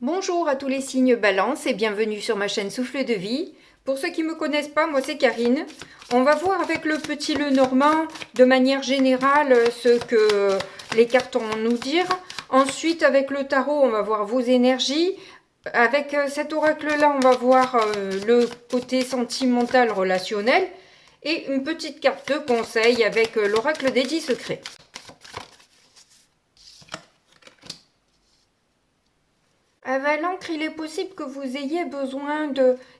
Bonjour à tous les signes Balance et bienvenue sur ma chaîne Souffle de Vie. Pour ceux qui ne me connaissent pas, moi c'est Karine. On va voir avec le petit Lenormand de manière générale ce que les cartes ont à nous dire. Ensuite avec le tarot, on va voir vos énergies. Avec cet oracle-là, on va voir le côté sentimental relationnel. Et une petite carte de conseil avec l'oracle des 10 secrets. À Valancre, il est possible que vous ayez besoin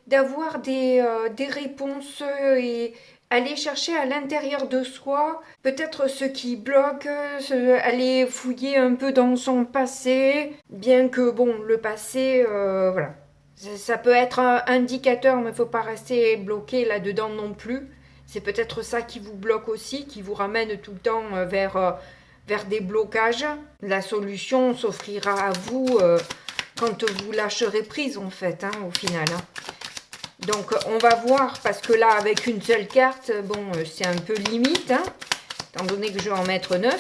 d'avoir des réponses et aller chercher à l'intérieur de soi, peut-être ce qui bloque, aller fouiller un peu dans son passé, bien que bon, le passé, voilà. Ça peut être un indicateur, mais il ne faut pas rester bloqué là-dedans non plus. C'est peut-être ça qui vous bloque aussi, qui vous ramène tout le temps vers des blocages. La solution s'offrira à vous quand vous lâcherez prise en fait, hein, au final. Hein. Donc on va voir, parce que là avec une seule carte, bon c'est un peu limite, hein, étant donné que je vais en mettre 9.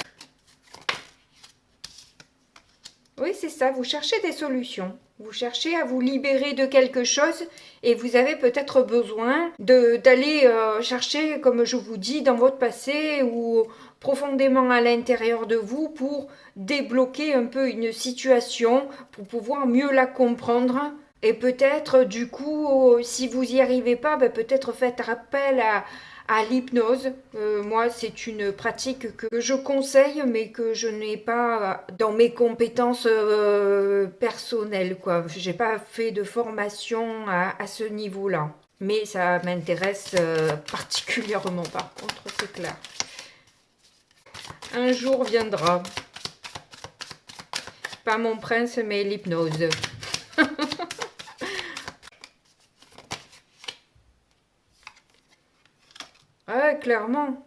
Oui c'est ça, vous cherchez des solutions. Vous cherchez à vous libérer de quelque chose et vous avez peut-être besoin d'aller chercher, comme je vous dis, dans votre passé ou profondément à l'intérieur de vous pour débloquer un peu une situation, pour pouvoir mieux la comprendre. Et peut-être, du coup, si vous n'y arrivez pas, ben peut-être faites appel à l'hypnose. Moi, c'est une pratique que je conseille, mais que je n'ai pas dans mes compétences personnelles, quoi. J'ai pas fait de formation à ce niveau-là. Mais ça m'intéresse particulièrement, par contre, c'est clair. Un jour viendra. Pas mon prince, mais l'hypnose. Ouais, clairement.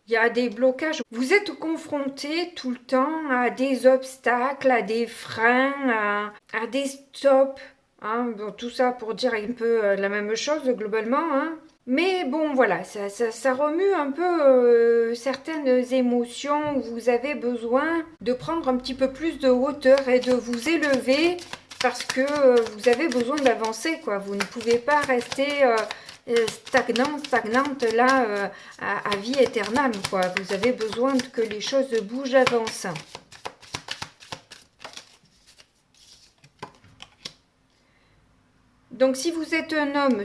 Il y a des blocages. Vous êtes confronté tout le temps à des obstacles, à des freins, à des stops. Hein. Bon, tout ça pour dire un peu la même chose globalement. Hein. Mais bon, voilà, ça remue un peu certaines émotions où vous avez besoin de prendre un petit peu plus de hauteur et de vous élever parce que vous avez besoin d'avancer, quoi. Vous ne pouvez pas rester stagnante là à vie éternelle, quoi. Vous avez besoin que les choses bougent, avancent. Donc si vous êtes un homme,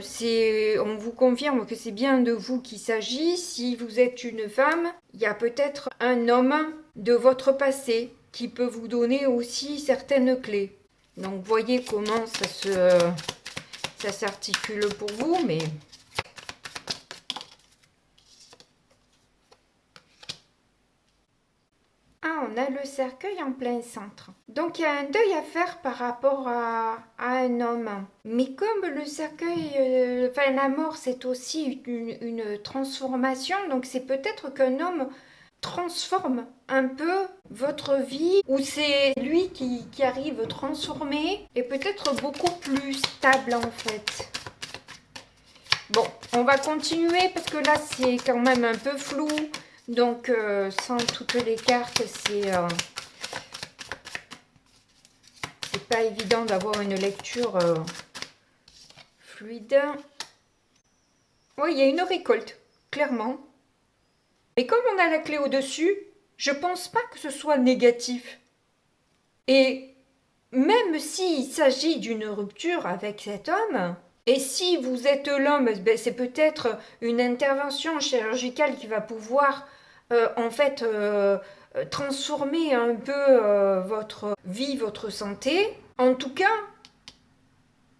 on vous confirme que c'est bien de vous qu'il s'agit. Si vous êtes une femme, il y a peut-être un homme de votre passé qui peut vous donner aussi certaines clés. Donc voyez comment ça s'articule pour vous, mais... Ah, on a le cercueil en plein centre. Donc il y a un deuil à faire par rapport à un homme. Mais comme le cercueil, enfin la mort, c'est aussi une transformation, donc c'est peut-être qu'un homme transforme un peu votre vie, ou c'est lui qui arrive transformé et peut-être beaucoup plus stable en fait. Bon, on va continuer parce que là c'est quand même un peu flou. Donc, sans toutes les cartes, c'est pas évident d'avoir une lecture fluide. Oui, il y a une récolte, clairement. Mais comme on a la clé au-dessus, je pense pas que ce soit négatif. Et même s'il s'agit d'une rupture avec cet homme, et si vous êtes l'homme, ben c'est peut-être une intervention chirurgicale qui va pouvoir en fait transformer un peu votre vie, votre santé. En tout cas,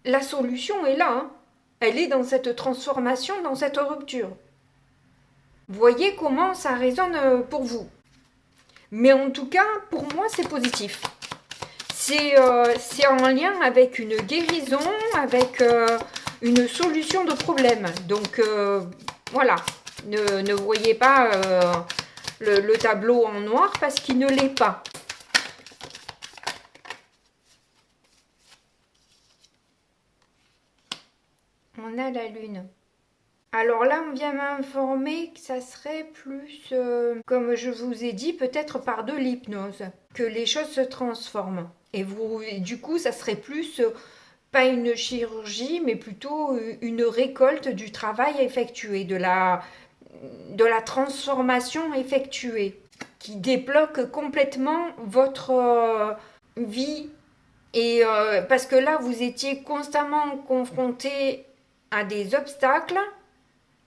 la solution est là. Hein. Elle est dans cette transformation, dans cette rupture. Voyez comment ça résonne pour vous. Mais en tout cas, pour moi, c'est positif. C'est en lien avec une guérison, avec une solution de problème. Donc, voilà. Ne voyez pas le tableau en noir parce qu'il ne l'est pas. On a la lune. Alors là, on vient m'informer que ça serait plus, comme je vous ai dit, peut-être par de l'hypnose. que les choses se transforment. Et du coup, ça serait plus pas une chirurgie, mais plutôt une récolte du travail effectué, de la transformation effectuée, qui débloque complètement votre vie. Et parce que là, vous étiez constamment confronté à des obstacles,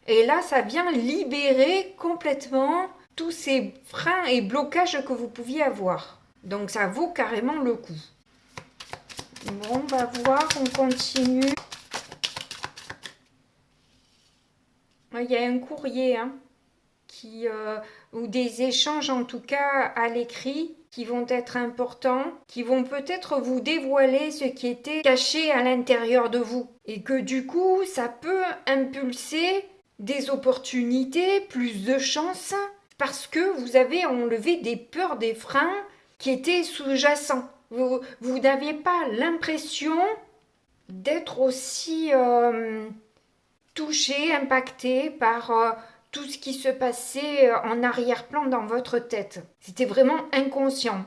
et là, ça vient libérer complètement tous ces freins et blocages que vous pouviez avoir. Donc ça vaut carrément le coup. Bon, on va voir, on continue. Il y a un courrier, hein, ou des échanges en tout cas à l'écrit qui vont être importants, qui vont peut-être vous dévoiler ce qui était caché à l'intérieur de vous. Et que du coup, ça peut impulser des opportunités, plus de chances, parce que vous avez enlevé des peurs, des freins qui étaient sous-jacents. Vous n'aviez pas l'impression d'être aussi touché, impacté par tout ce qui se passait en arrière-plan dans votre tête. C'était vraiment inconscient.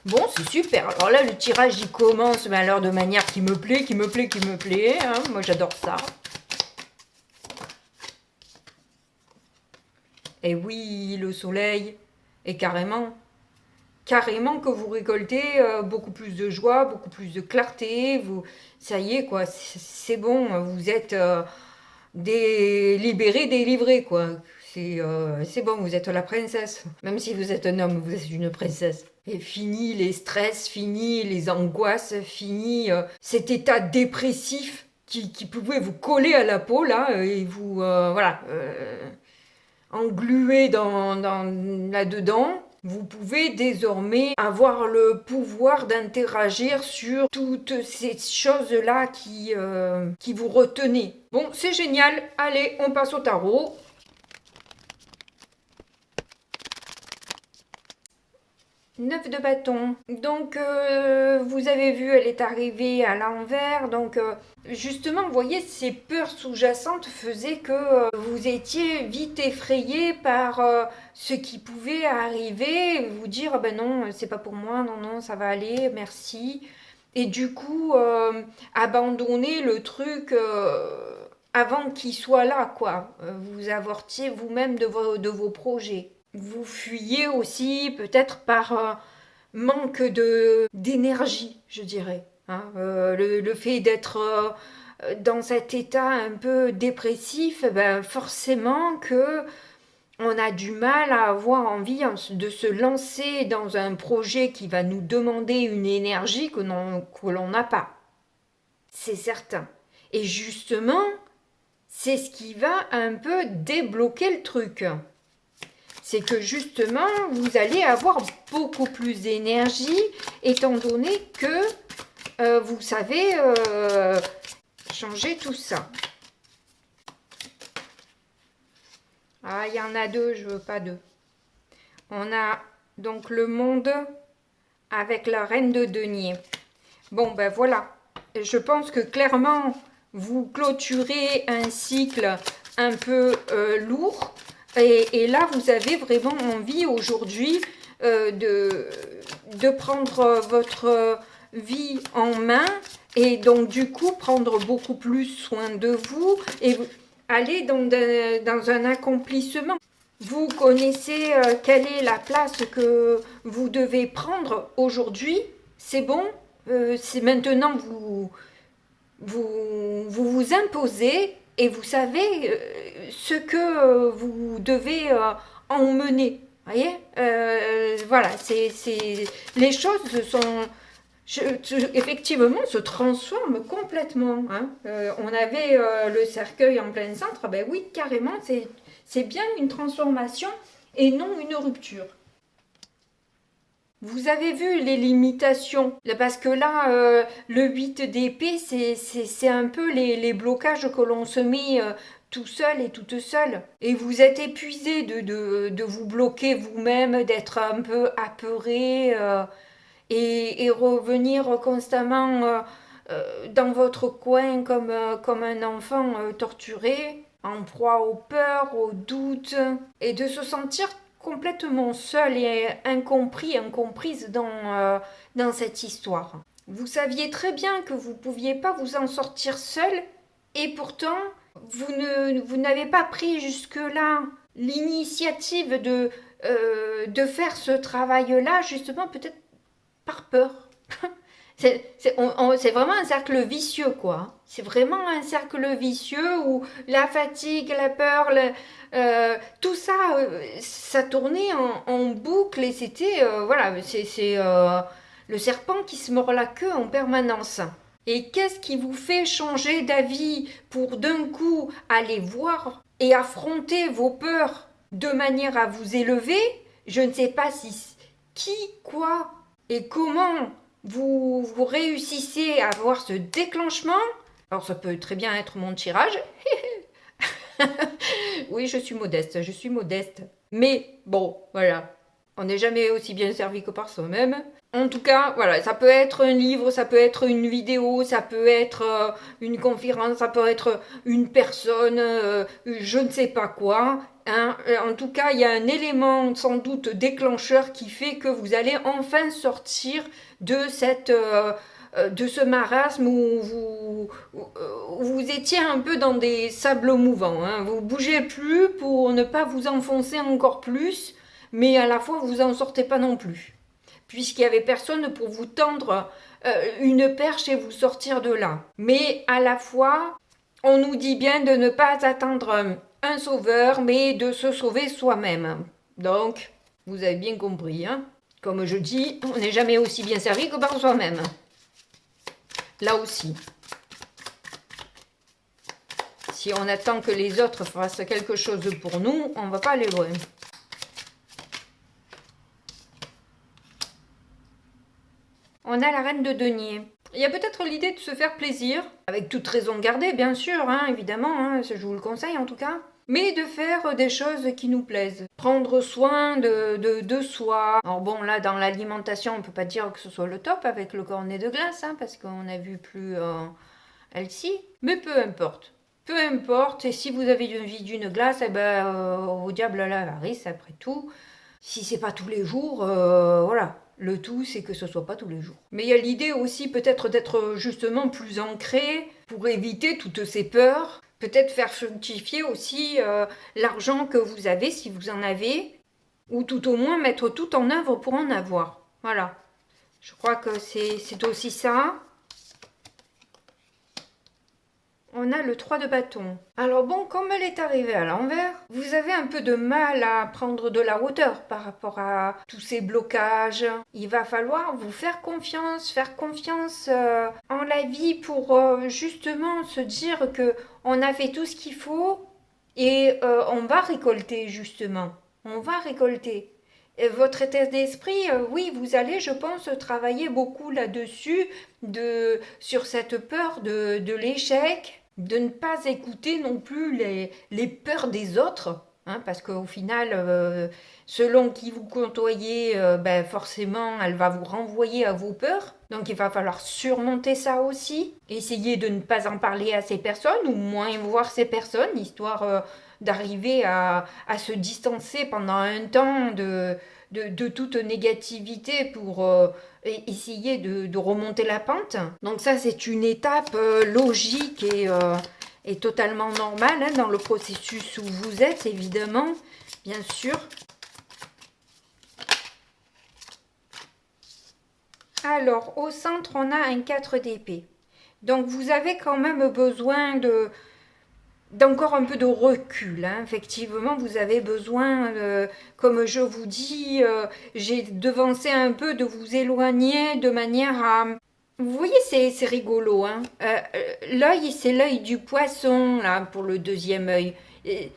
Bon, c'est super. Alors là, le tirage, il commence, mais alors de manière qui me plaît, qui me plaît, qui me plaît. Hein. Moi, j'adore ça. Et oui, le soleil. Et carrément que vous récoltez beaucoup plus de joie, beaucoup plus de clarté. Ça y est, quoi. C'est bon. Vous êtes libéré, délivré, quoi. C'est bon, vous êtes la princesse. Même si vous êtes un homme, vous êtes une princesse. Et fini les stress, fini les angoisses, fini cet état dépressif qui pouvait vous coller à la peau, là, et vous, voilà, engluer là-dedans. Vous pouvez désormais avoir le pouvoir d'interagir sur toutes ces choses-là qui vous retenaient. Bon, c'est génial. Allez, on passe au tarot. Neuf de bâton. Donc, vous avez vu, elle est arrivée à l'envers. Donc, justement, vous voyez, ces peurs sous-jacentes faisaient que vous étiez vite effrayé par ce qui pouvait arriver. Vous dire, ah ben non, c'est pas pour moi, non, non, ça va aller, merci. Et du coup, abandonner le truc avant qu'il soit là, quoi. Vous avortiez vous-même de vos projets. Vous fuyez aussi peut-être par manque d'énergie, je dirais. Hein. Le fait d'être dans cet état un peu dépressif, ben forcément que on a du mal à avoir envie de se lancer dans un projet qui va nous demander une énergie que l'on n'a pas. C'est certain. Et justement, c'est ce qui va un peu débloquer le truc. C'est que justement, vous allez avoir beaucoup plus d'énergie, étant donné que vous savez changer tout ça. Ah, il y en a deux, je veux pas deux. On a donc le monde avec la reine de denier. Bon, ben voilà. Je pense que clairement, vous clôturez un cycle un peu lourd. Et là, vous avez vraiment envie aujourd'hui de prendre votre vie en main et donc du coup prendre beaucoup plus soin de vous et aller dans un accomplissement. Vous connaissez quelle est la place que vous devez prendre aujourd'hui. C'est bon, c'est maintenant vous imposez et vous savez ce que vous devez emmener. Voyez, voilà, les choses effectivement se transforment complètement. Hein. On avait le cercueil en plein centre, ben oui, carrément, c'est bien une transformation et non une rupture. Vous avez vu les limitations, parce que là, le 8 d'épée, c'est un peu les blocages que l'on se met tout seul et toute seule. Et vous êtes épuisé de vous bloquer vous-même, d'être un peu apeuré et revenir constamment dans votre coin comme un enfant torturé, en proie aux peurs, aux doutes, et de se sentir complètement seul et incompris, incomprise dans cette histoire. Vous saviez très bien que vous ne pouviez pas vous en sortir seul et pourtant vous n'avez pas pris jusque-là l'initiative de faire ce travail-là, justement peut-être par peur. C'est vraiment un cercle vicieux, quoi. C'est vraiment un cercle vicieux où la fatigue, la peur, tout ça, ça tournait en boucle et c'était, voilà, c'est le serpent qui se mord la queue en permanence. Et qu'est-ce qui vous fait changer d'avis pour d'un coup aller voir et affronter vos peurs de manière à vous élever? Je ne sais pas qui, quoi et comment vous réussissez à avoir ce déclenchement. Alors ça peut très bien être mon tirage. Oui, je suis modeste. Mais bon, voilà. On n'est jamais aussi bien servi que par soi-même. En tout cas, voilà, ça peut être un livre, ça peut être une vidéo, ça peut être une conférence, ça peut être une personne, je ne sais pas quoi. Hein. En tout cas, il y a un élément sans doute déclencheur qui fait que vous allez enfin sortir de de ce marasme où vous étiez un peu dans des sables mouvants. Hein. Vous bougez plus pour ne pas vous enfoncer encore plus, mais à la fois vous en sortez pas non plus, puisqu'il n'y avait personne pour vous tendre une perche et vous sortir de là. Mais à la fois, on nous dit bien de ne pas attendre un sauveur, mais de se sauver soi-même. Donc, vous avez bien compris, hein. Comme je dis, on n'est jamais aussi bien servi que par soi-même. Là aussi. Si on attend que les autres fassent quelque chose pour nous, on ne va pas aller loin. On a la reine de denier. Il y a peut-être l'idée de se faire plaisir, avec toute raison gardée, bien sûr, hein, évidemment, hein, je vous le conseille en tout cas, mais de faire des choses qui nous plaisent. Prendre soin de soi. Alors bon, là, dans l'alimentation, on ne peut pas dire que ce soit le top avec le cornet de glace, hein, parce qu'on n'a vu plus Elsie, mais peu importe. Peu importe, et si vous avez envie d'une glace, eh ben, au diable la l'avarice, après tout. Si c'est pas tous les jours, voilà. Le tout, c'est que ce soit pas tous les jours. Mais il y a l'idée aussi peut-être d'être justement plus ancré pour éviter toutes ces peurs. Peut-être faire fructifier aussi l'argent que vous avez, si vous en avez. Ou tout au moins mettre tout en œuvre pour en avoir. Voilà. Je crois que c'est aussi ça. On a le 3 de bâton. Alors bon, comme elle est arrivée à l'envers, vous avez un peu de mal à prendre de la hauteur par rapport à tous ces blocages. Il va falloir vous faire confiance en la vie pour justement se dire que on a fait tout ce qu'il faut et on va récolter justement. On va récolter. Et votre état d'esprit, oui, vous allez, je pense, travailler beaucoup là-dessus, sur cette peur de l'échec, de ne pas écouter non plus les peurs des autres, hein, parce qu'au final, selon qui vous côtoyez, ben forcément, elle va vous renvoyer à vos peurs. Donc il va falloir surmonter ça aussi, essayer de ne pas en parler à ces personnes, ou moins voir ces personnes, histoire d'arriver à se distancer pendant un temps de toute négativité pour essayer de remonter la pente. Donc ça, c'est une étape logique et totalement normale hein, dans le processus où vous êtes, évidemment, bien sûr. Alors, au centre, on a un 4 d'épée. Donc, vous avez quand même besoin d'encore un peu de recul. Hein. Effectivement, vous avez besoin, comme je vous dis, j'ai devancé un peu de vous éloigner de manière à... Vous voyez, c'est rigolo. Hein. L'œil, c'est l'œil du poisson, là, pour le deuxième œil.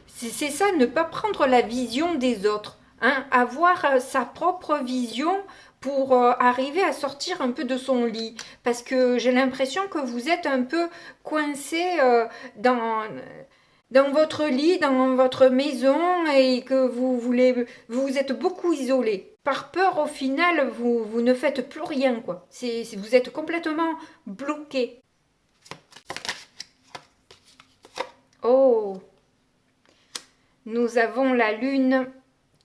C'est ça, ne pas prendre la vision des autres. Hein. Avoir sa propre vision pour arriver à sortir un peu de son lit. Parce que j'ai l'impression que vous êtes un peu coincé dans votre lit, dans votre maison, et que vous êtes beaucoup isolé. Par peur, au final, vous ne faites plus rien, quoi. Vous êtes complètement bloqué. Oh! Nous avons la lune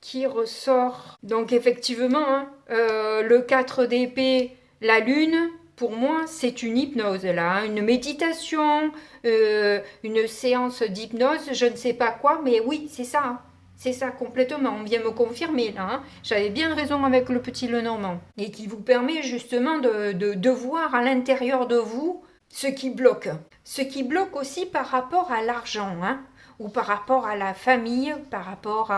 qui ressort. Donc effectivement, hein, le 4 d'épée, la lune, pour moi, c'est une hypnose là, hein, une méditation, une séance d'hypnose, je ne sais pas quoi, mais oui, c'est ça. Hein. C'est ça complètement, on vient me confirmer là. Hein. J'avais bien raison avec le petit Lenormand. Et qui vous permet justement de voir à l'intérieur de vous ce qui bloque. Ce qui bloque aussi par rapport à l'argent, hein, ou par rapport à la famille, par rapport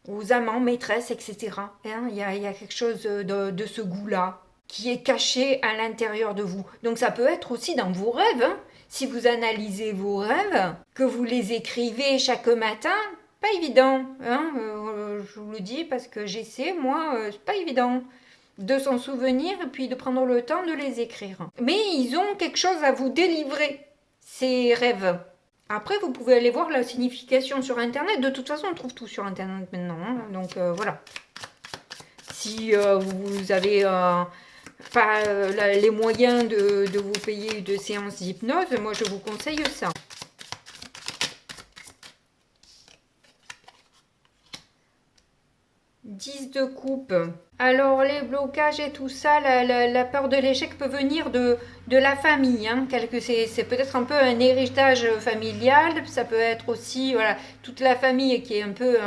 aux amants, maîtresses, etc. Hein, y a quelque chose de ce goût-là qui est caché à l'intérieur de vous. Donc ça peut être aussi dans vos rêves. Hein. Si vous analysez vos rêves, que vous les écrivez chaque matin, pas évident. Hein, je vous le dis parce que j'essaie, moi, c'est pas évident de s'en souvenir et puis de prendre le temps de les écrire. Mais ils ont quelque chose à vous délivrer, ces rêves. Après, vous pouvez aller voir la signification sur Internet. De toute façon, on trouve tout sur Internet maintenant. Hein. Donc, voilà. Si vous avez pas les moyens de vous payer de séances d'hypnose, moi, je vous conseille ça. 10 de coupe. Alors les blocages et tout ça, la peur de l'échec peut venir de la famille. Hein. C'est peut-être un peu un héritage familial. Ça peut être aussi voilà, toute la famille qui est un peu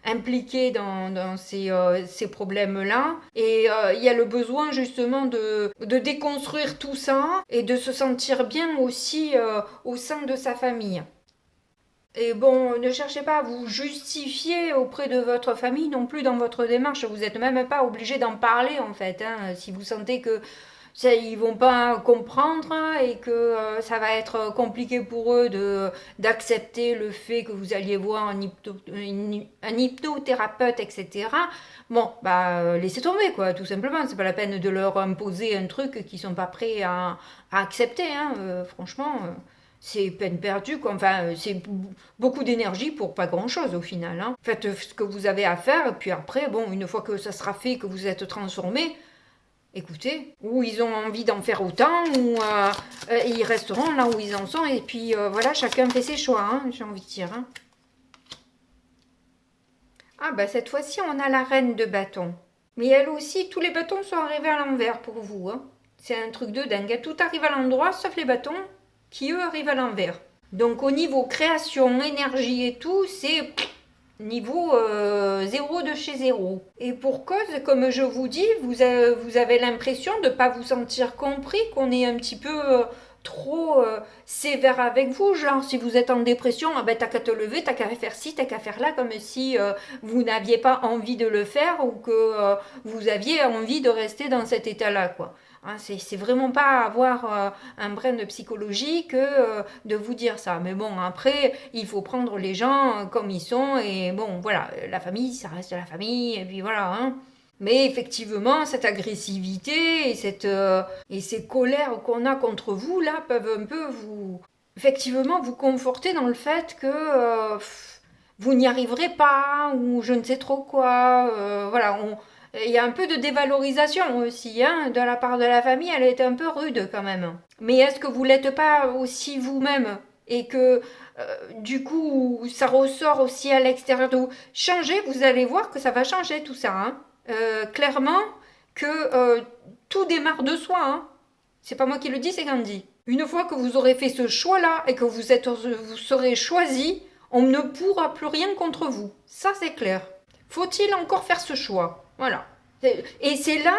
impliquée dans ces problèmes-là. Et il y a le besoin justement de déconstruire tout ça et de se sentir bien aussi au sein de sa famille. Et bon, ne cherchez pas à vous justifier auprès de votre famille non plus dans votre démarche. Vous n'êtes même pas obligé d'en parler en fait. Hein. Si vous sentez que ça, ils vont pas comprendre et que ça va être compliqué pour eux d'accepter le fait que vous alliez voir un hypnothérapeute, etc. Bon, bah laissez tomber quoi, tout simplement. C'est pas la peine de leur imposer un truc qu'ils sont pas prêts à accepter. Hein. Franchement. C'est peine perdue, quoi. Enfin, c'est beaucoup d'énergie pour pas grand-chose au final. Hein. Faites ce que vous avez à faire, et puis après, bon, une fois que ça sera fait, que vous êtes transformé, écoutez, ou ils ont envie d'en faire autant, ou ils resteront là où ils en sont, et puis voilà, chacun fait ses choix, hein, j'ai envie de dire. Hein. Ah bah cette fois-ci, on a la reine de bâton. Mais elle aussi, tous les bâtons sont arrivés à l'envers pour vous. Hein. C'est un truc de dingue. Tout arrive à l'endroit, sauf les bâtons. Qui eux arrivent à l'envers. Donc au niveau création, énergie et tout, c'est niveau 0 de chez 0. Et pour cause, comme je vous dis, vous avez l'impression de ne pas vous sentir compris, qu'on est un petit peu trop sévère avec vous. Genre si vous êtes en dépression, ah ben, t'as qu'à te lever, t'as qu'à faire ci, t'as qu'à faire là, comme si vous n'aviez pas envie de le faire ou que vous aviez envie de rester dans cet état-là, quoi. Hein, c'est vraiment pas avoir un brin de psychologie que de vous dire ça. Mais bon, après, il faut prendre les gens comme ils sont. Et bon, voilà, la famille, ça reste la famille. Et puis voilà. Hein. Mais effectivement, cette agressivité et ces colères qu'on a contre vous, là, peuvent un peu effectivement, vous conforter dans le fait que vous n'y arriverez pas ou je ne sais trop quoi. Voilà, il y a un peu de dévalorisation aussi, hein, de la part de la famille, elle est un peu rude quand même. Mais est-ce que vous l'êtes pas aussi vous-même et que du coup ça ressort aussi à l'extérieur de vous? Changez, vous allez voir que ça va changer tout ça. Hein. Clairement que tout démarre de soi. Hein. C'est pas moi qui le dis, c'est Gandhi. Une fois que vous aurez fait ce choix-là et que vous serez choisi, on ne pourra plus rien contre vous. Ça c'est clair. Faut-il encore faire ce choix? Voilà. Et c'est là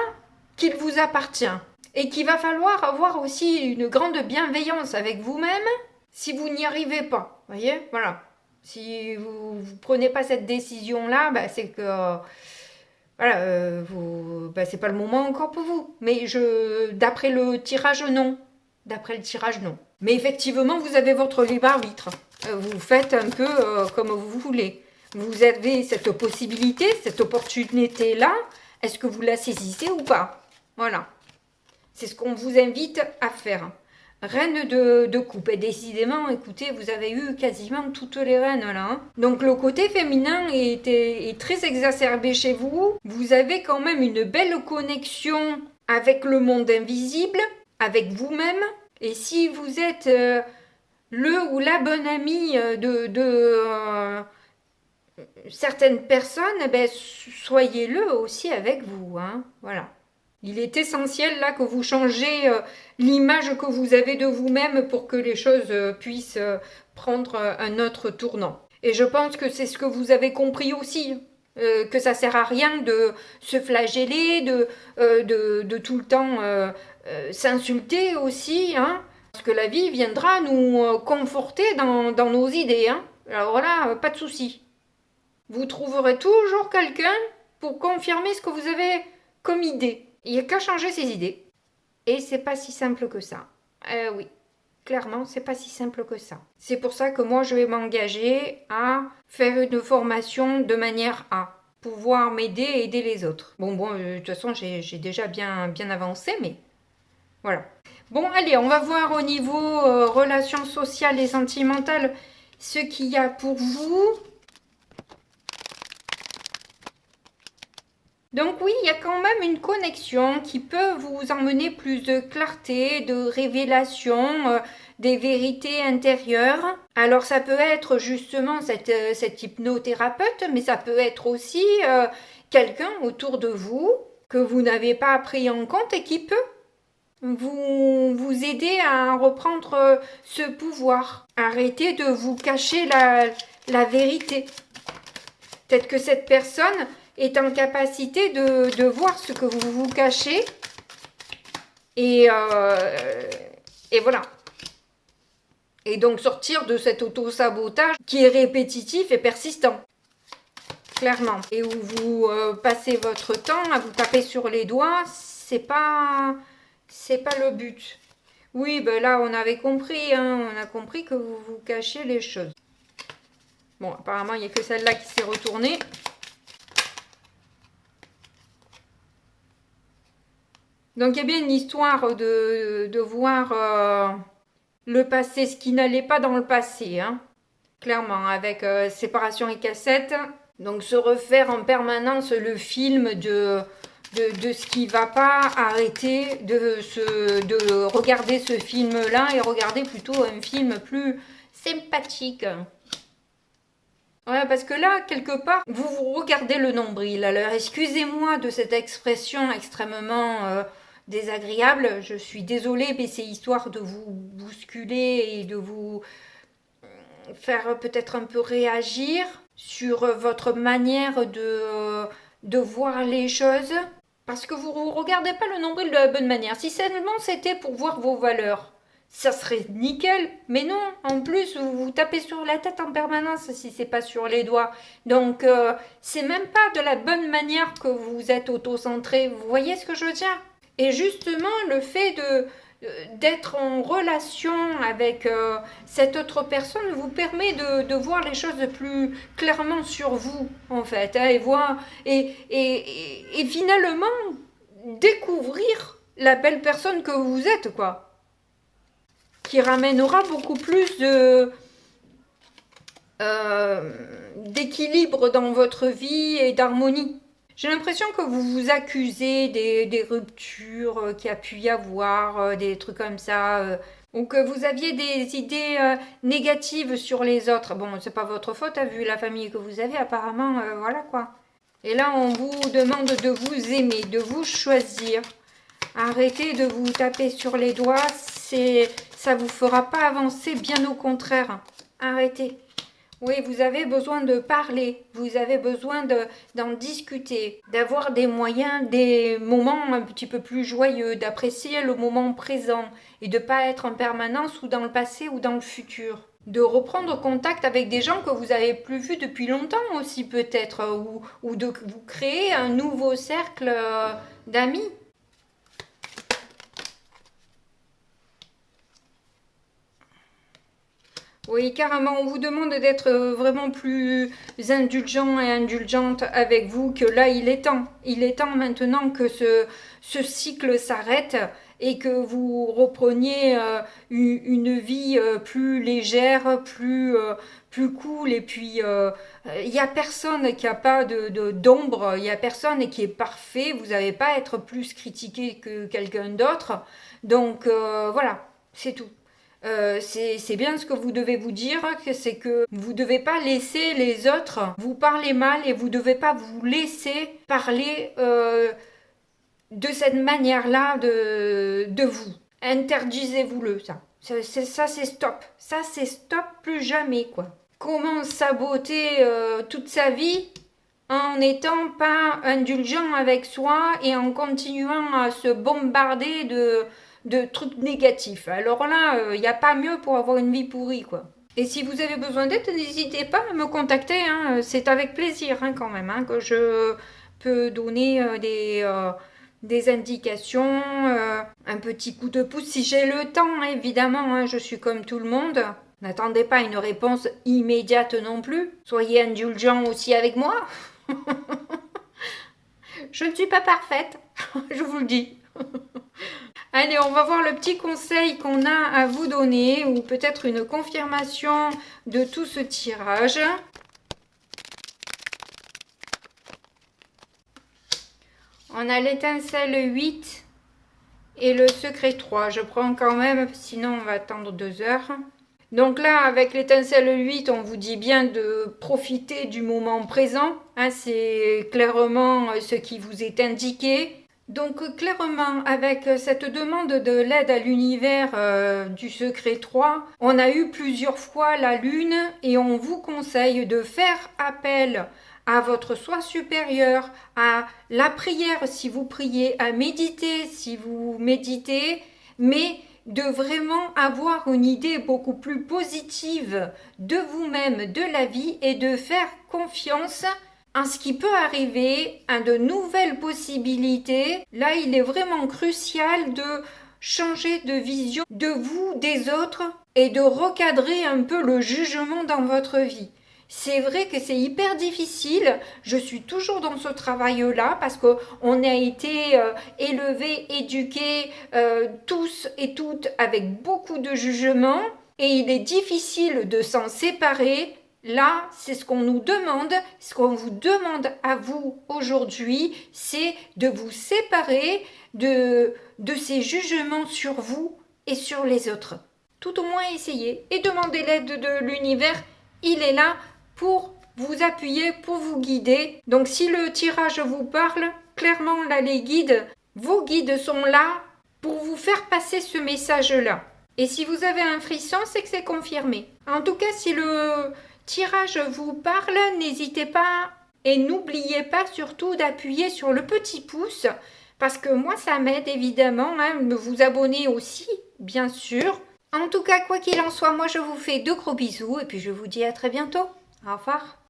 qu'il vous appartient. Et qu'il va falloir avoir aussi une grande bienveillance avec vous-même si vous n'y arrivez pas. Voyez? Voilà. Si vous ne prenez pas cette décision-là, bah, c'est que... voilà, bah, c'est pas le moment encore pour vous. Mais d'après le tirage, non. D'après le tirage, non. Mais effectivement, vous avez votre libre arbitre. Vous faites un peu comme vous voulez. Vous avez cette possibilité, cette opportunité-là. Est-ce que vous la saisissez ou pas? Voilà. C'est ce qu'on vous invite à faire. Reine de coupe. Et décidément, écoutez, vous avez eu quasiment toutes les reines là. Hein. Donc le côté féminin est très exacerbé chez vous. Vous avez quand même une belle connexion avec le monde invisible, avec vous-même. Et si vous êtes le ou la bonne amie certaines personnes, eh ben, soyez-le aussi avec vous, hein, voilà. Il est essentiel là que vous changez l'image que vous avez de vous-même pour que les choses puissent prendre un autre tournant. Et je pense que c'est ce que vous avez compris aussi, que ça sert à rien de se flageller, de tout le temps s'insulter aussi, hein, parce que la vie viendra nous conforter dans nos idées, hein. Alors là, pas de souci. Vous trouverez toujours quelqu'un pour confirmer ce que vous avez comme idée. Il n'y a qu'à changer ses idées. Et c'est pas si simple que ça. Oui, clairement, c'est pas si simple que ça. C'est pour ça que moi, je vais m'engager à faire une formation de manière à pouvoir m'aider et aider les autres. Bon, de toute façon, j'ai déjà bien avancé, mais voilà. Bon, allez, on va voir au niveau relations sociales et sentimentales ce qu'il y a pour vous. Donc oui, il y a quand même une connexion qui peut vous emmener plus de clarté, de révélation, des vérités intérieures. Alors ça peut être justement cette hypnothérapeute, mais ça peut être aussi quelqu'un autour de vous que vous n'avez pas pris en compte et qui peut vous aider à reprendre ce pouvoir. Arrêtez de vous cacher la vérité. Peut-être que cette personne est en capacité de voir ce que vous vous cachez. Et voilà. Et donc sortir de cet auto-sabotage qui est répétitif et persistant. Clairement. Et où vous passez votre temps à vous taper sur les doigts, c'est pas le but. Oui, ben là on avait compris, hein, on a compris que vous vous cachez les choses. Bon, apparemment il n'y a que celle-là qui s'est retournée. Donc il y a bien une histoire de voir le passé, ce qui n'allait pas dans le passé, hein. Clairement, avec séparation et cassette. Donc se refaire en permanence le film de ce qui ne va pas, arrêter de regarder ce film-là et regarder plutôt un film plus sympathique. Ouais, parce que là, quelque part, vous regardez le nombril. Alors, excusez-moi de cette expression extrêmement désagréable. Je suis désolée, mais c'est histoire de vous bousculer et de vous faire peut-être un peu réagir sur votre manière de voir les choses. Parce que vous ne regardez pas le nombril de la bonne manière. Si seulement c'était pour voir vos valeurs, ça serait nickel. Mais non, en plus, vous vous tapez sur la tête en permanence si c'est pas sur les doigts. Donc, c'est même pas de la bonne manière que vous êtes auto-centré. Vous voyez ce que je veux dire? Et justement, le fait d'être en relation avec cette autre personne vous permet de voir les choses plus clairement sur vous, en fait, hein, et finalement découvrir la belle personne que vous êtes, quoi, qui ramènera beaucoup plus d'équilibre dans votre vie et d'harmonie. J'ai l'impression que vous vous accusez des ruptures qu'il y a pu y avoir, des trucs comme ça, ou que vous aviez des idées négatives sur les autres. Bon, c'est pas votre faute, vu la famille que vous avez, apparemment, voilà quoi. Et là, on vous demande de vous aimer, de vous choisir. Arrêtez de vous taper sur les doigts, ça vous fera pas avancer, bien au contraire. Arrêtez. Oui, vous avez besoin de parler, vous avez besoin d'en discuter, d'avoir des moyens, des moments un petit peu plus joyeux, d'apprécier le moment présent et de ne pas être en permanence ou dans le passé ou dans le futur. De reprendre contact avec des gens que vous n'avez plus vus depuis longtemps aussi peut-être, ou de vous créer un nouveau cercle d'amis. Oui, carrément, on vous demande d'être vraiment plus indulgent et indulgente avec vous, que là, il est temps. Il est temps maintenant que ce cycle s'arrête et que vous repreniez une vie plus légère, plus cool. Et puis, il n'y a personne qui n'a pas d'ombre, il n'y a personne qui est parfait. Vous n'avez pas à être plus critiqué que quelqu'un d'autre. Donc, voilà, c'est tout. C'est bien ce que vous devez vous dire, c'est que vous ne devez pas laisser les autres vous parler mal et vous ne devez pas vous laisser parler de cette manière-là de vous. Interdisez-vous-le, ça. Ça, c'est stop. Ça, c'est stop, plus jamais, quoi. Comment saboter toute sa vie en n'étant pas indulgent avec soi et en continuant à se bombarder de trucs négatifs. Alors là, il n'y a pas mieux pour avoir une vie pourrie, quoi. Et si vous avez besoin d'aide, n'hésitez pas à me contacter. Hein. C'est avec plaisir, hein, quand même, hein, que je peux donner des indications, un petit coup de pouce si j'ai le temps, hein, évidemment. Hein, je suis comme tout le monde. N'attendez pas une réponse immédiate non plus. Soyez indulgents aussi avec moi. Je ne suis pas parfaite, je vous le dis. Allez, on va voir le petit conseil qu'on a à vous donner ou peut-être une confirmation de tout ce tirage. On a l'étincelle 8 et le secret 3. Je prends quand même, sinon on va attendre 2 heures. Donc là, avec l'étincelle 8, on vous dit bien de profiter du moment présent. Hein, c'est clairement ce qui vous est indiqué. Donc clairement, avec cette demande de l'aide à l'univers du secret 3, on a eu plusieurs fois la lune et on vous conseille de faire appel à votre soi supérieur, à la prière si vous priez, à méditer si vous méditez, mais de vraiment avoir une idée beaucoup plus positive de vous-même, de la vie et de faire confiance en ce qui peut arriver, à de nouvelles possibilités. Là, il est vraiment crucial de changer de vision de vous, des autres et de recadrer un peu le jugement dans votre vie. C'est vrai que c'est hyper difficile, je suis toujours dans ce travail-là parce qu'on a été élevés, éduqués tous et toutes avec beaucoup de jugement et il est difficile de s'en séparer. Là, c'est ce qu'on nous demande, ce qu'on vous demande à vous aujourd'hui, c'est de vous séparer de ces jugements sur vous et sur les autres. Tout au moins essayez et demandez l'aide de l'univers, il est là pour vous appuyer, pour vous guider. Donc si le tirage vous parle, clairement là les guides, vos guides sont là pour vous faire passer ce message-là. Et si vous avez un frisson, c'est que c'est confirmé. En tout cas, si le tirage vous parle, n'hésitez pas et n'oubliez pas surtout d'appuyer sur le petit pouce parce que moi ça m'aide évidemment, hein, de vous abonner aussi, bien sûr. En tout cas, quoi qu'il en soit, moi je vous fais de gros bisous et puis je vous dis à très bientôt. Au revoir.